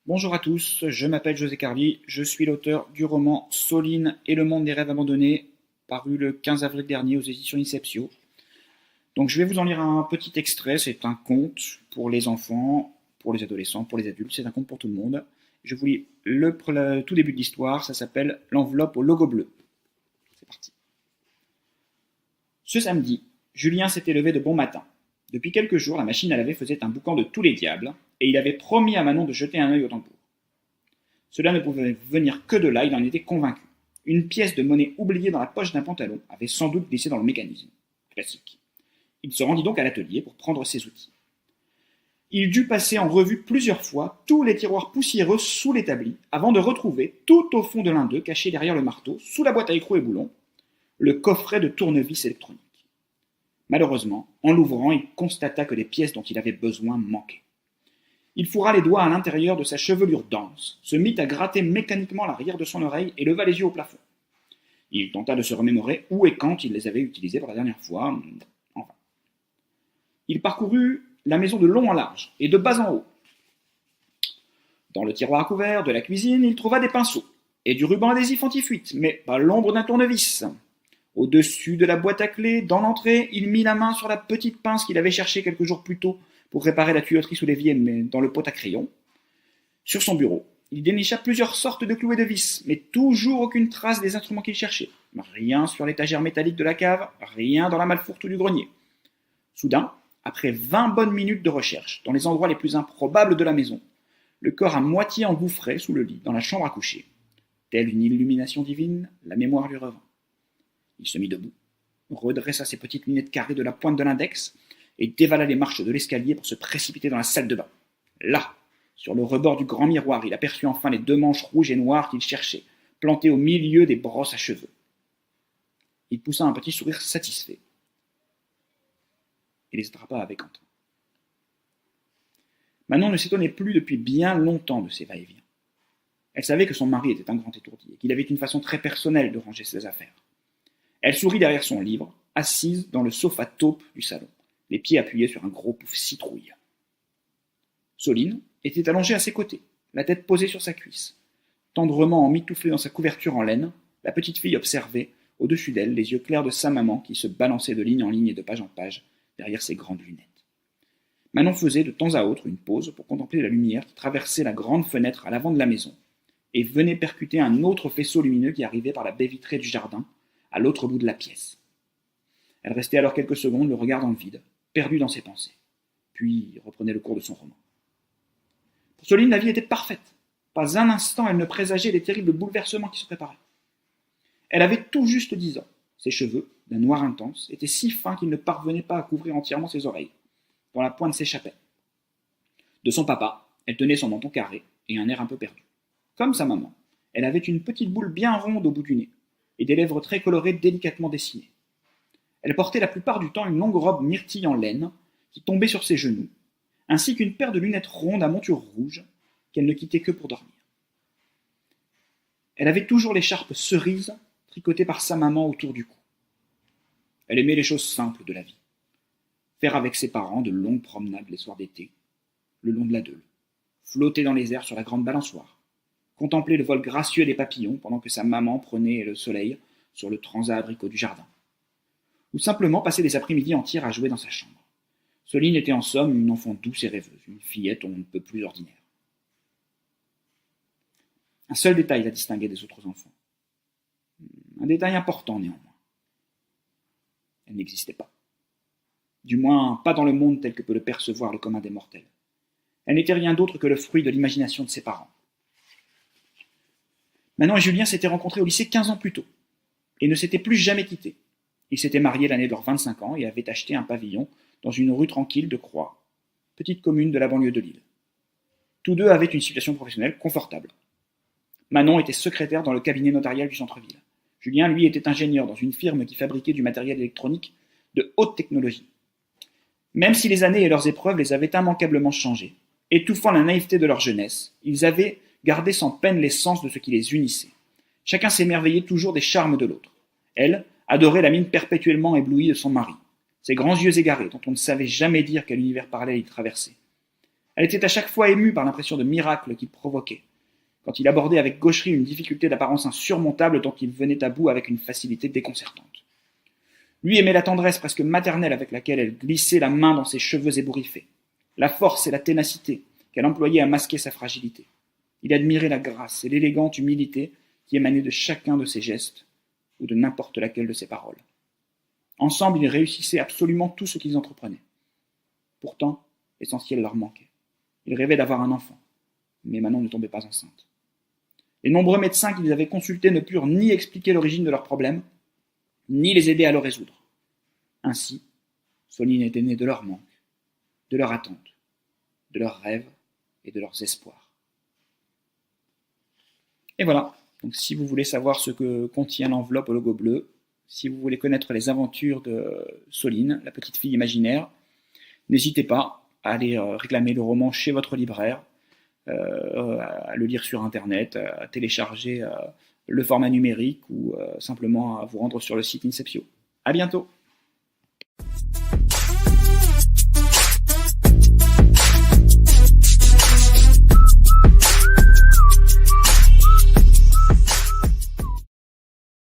Bonjour à tous, je m'appelle José Carli, je suis l'auteur du roman Soline et le monde des rêves abandonnés, paru le 15 avril dernier aux éditions Inceptio. Donc je vais vous en lire un petit extrait, c'est un conte pour les enfants, pour les adolescents, pour les adultes, c'est un conte pour tout le monde. Je vous lis le tout début de l'histoire, ça s'appelle L'enveloppe au logo bleu. C'est parti. Ce samedi, Julien s'était levé de bon matin. Depuis quelques jours, la machine à laver faisait un boucan de tous les diables, et il avait promis à Manon de jeter un œil au tambour. Cela ne pouvait venir que de là, il en était convaincu. Une pièce de monnaie oubliée dans la poche d'un pantalon avait sans doute glissé dans le mécanisme. Classique. Il se rendit donc à l'atelier pour prendre ses outils. Il dut passer en revue plusieurs fois tous les tiroirs poussiéreux sous l'établi, avant de retrouver, tout au fond de l'un d'eux, caché derrière le marteau, sous la boîte à écrou et boulons, le coffret de tournevis électronique. Malheureusement, en l'ouvrant, il constata que les pièces dont il avait besoin manquaient. Il fourra les doigts à l'intérieur de sa chevelure dense, se mit à gratter mécaniquement l'arrière de son oreille et leva les yeux au plafond. Il tenta de se remémorer où et quand il les avait utilisés pour la dernière fois. Enfin. Il parcourut la maison de long en large et de bas en haut. Dans le tiroir à couvert de la cuisine, il trouva des pinceaux et du ruban adhésif anti-fuite, mais pas l'ombre d'un tournevis. Au-dessus de la boîte à clés, dans l'entrée, il mit la main sur la petite pince qu'il avait cherchée quelques jours plus tôt pour réparer la tuyauterie sous l'évier, mais dans le pot à crayon. Sur son bureau, il dénicha plusieurs sortes de clous et de vis, mais toujours aucune trace des instruments qu'il cherchait. Rien sur l'étagère métallique de la cave, rien dans la malle-fourre du grenier. Soudain, après 20 bonnes minutes de recherche, dans les endroits les plus improbables de la maison, le corps à moitié engouffré sous le lit, dans la chambre à coucher. Telle une illumination divine, la mémoire lui revint. Il se mit debout, redressa ses petites lunettes carrées de la pointe de l'index et dévala les marches de l'escalier pour se précipiter dans la salle de bain. Là, sur le rebord du grand miroir, il aperçut enfin les deux manches rouges et noires qu'il cherchait, plantées au milieu des brosses à cheveux. Il poussa un petit sourire satisfait et les attrapa avec entrain. Manon ne s'étonnait plus depuis bien longtemps de ses va-et-vient. Elle savait que son mari était un grand étourdi et qu'il avait une façon très personnelle de ranger ses affaires. Elle sourit derrière son livre, assise dans le sofa taupe du salon, les pieds appuyés sur un gros pouf citrouille. Soline était allongée à ses côtés, la tête posée sur sa cuisse. Tendrement emmitouflée dans sa couverture en laine, la petite fille observait, au-dessus d'elle, les yeux clairs de sa maman qui se balançaient de ligne en ligne et de page en page derrière ses grandes lunettes. Manon faisait de temps à autre une pause pour contempler la lumière qui traversait la grande fenêtre à l'avant de la maison et venait percuter un autre faisceau lumineux qui arrivait par la baie vitrée du jardin, à l'autre bout de la pièce. Elle restait alors quelques secondes, le regard dans le vide, perdue dans ses pensées, puis reprenait le cours de son roman. Pour Soline, la vie était parfaite. Pas un instant elle ne présageait les terribles bouleversements qui se préparaient. Elle avait tout juste 10 ans. Ses cheveux, d'un noir intense, étaient si fins qu'ils ne parvenaient pas à couvrir entièrement ses oreilles, dont la pointe s'échappait. De son papa, elle tenait son menton carré et un air un peu perdu. Comme sa maman, elle avait une petite boule bien ronde au bout du nez, et des lèvres très colorées délicatement dessinées. Elle portait la plupart du temps une longue robe myrtille en laine qui tombait sur ses genoux, ainsi qu'une paire de lunettes rondes à monture rouge qu'elle ne quittait que pour dormir. Elle avait toujours l'écharpe cerise tricotée par sa maman autour du cou. Elle aimait les choses simples de la vie. Faire avec ses parents de longues promenades les soirs d'été, le long de la Deule, flotter dans les airs sur la grande balançoire, contempler le vol gracieux des papillons pendant que sa maman prenait le soleil sur le transat abricot du jardin. Ou simplement passer des après-midi entières à jouer dans sa chambre. Soline était en somme une enfant douce et rêveuse, une fillette on ne peut plus ordinaire. Un seul détail la distinguait des autres enfants. Un détail important néanmoins. Elle n'existait pas. Du moins, pas dans le monde tel que peut le percevoir le commun des mortels. Elle n'était rien d'autre que le fruit de l'imagination de ses parents. Manon et Julien s'étaient rencontrés au lycée 15 ans plus tôt, et ne s'étaient plus jamais quittés. Ils s'étaient mariés l'année de leurs 25 ans et avaient acheté un pavillon dans une rue tranquille de Croix, petite commune de la banlieue de Lille. Tous deux avaient une situation professionnelle confortable. Manon était secrétaire dans le cabinet notarial du centre-ville. Julien, lui, était ingénieur dans une firme qui fabriquait du matériel électronique de haute technologie. Même si les années et leurs épreuves les avaient immanquablement changés, étouffant la naïveté de leur jeunesse, ils avaient gardé sans peine l'essence de ce qui les unissait. Chacun s'émerveillait toujours des charmes de l'autre. Elle adorait la mine perpétuellement éblouie de son mari, ses grands yeux égarés dont on ne savait jamais dire quel univers parallèle il traversait. Elle était à chaque fois émue par l'impression de miracle qu'il provoquait, quand il abordait avec gaucherie une difficulté d'apparence insurmontable dont il venait à bout avec une facilité déconcertante. Lui aimait la tendresse presque maternelle avec laquelle elle glissait la main dans ses cheveux ébouriffés, la force et la ténacité qu'elle employait à masquer sa fragilité. Il admirait la grâce et l'élégante humilité qui émanaient de chacun de ses gestes ou de n'importe laquelle de ses paroles. Ensemble, ils réussissaient absolument tout ce qu'ils entreprenaient. Pourtant, l'essentiel leur manquait. Ils rêvaient d'avoir un enfant, mais Manon ne tombait pas enceinte. Les nombreux médecins qu'ils avaient consultés ne purent ni expliquer l'origine de leurs problèmes, ni les aider à le résoudre. Ainsi, Soline était née de leur manque, de leur attente, de leurs rêves et de leurs espoirs. Et voilà, donc si vous voulez savoir ce que contient l'enveloppe au logo bleu, si vous voulez connaître les aventures de Soline, la petite fille imaginaire, n'hésitez pas à aller réclamer le roman chez votre libraire, à le lire sur internet, à télécharger le format numérique ou simplement à vous rendre sur le site Inceptio. À bientôt!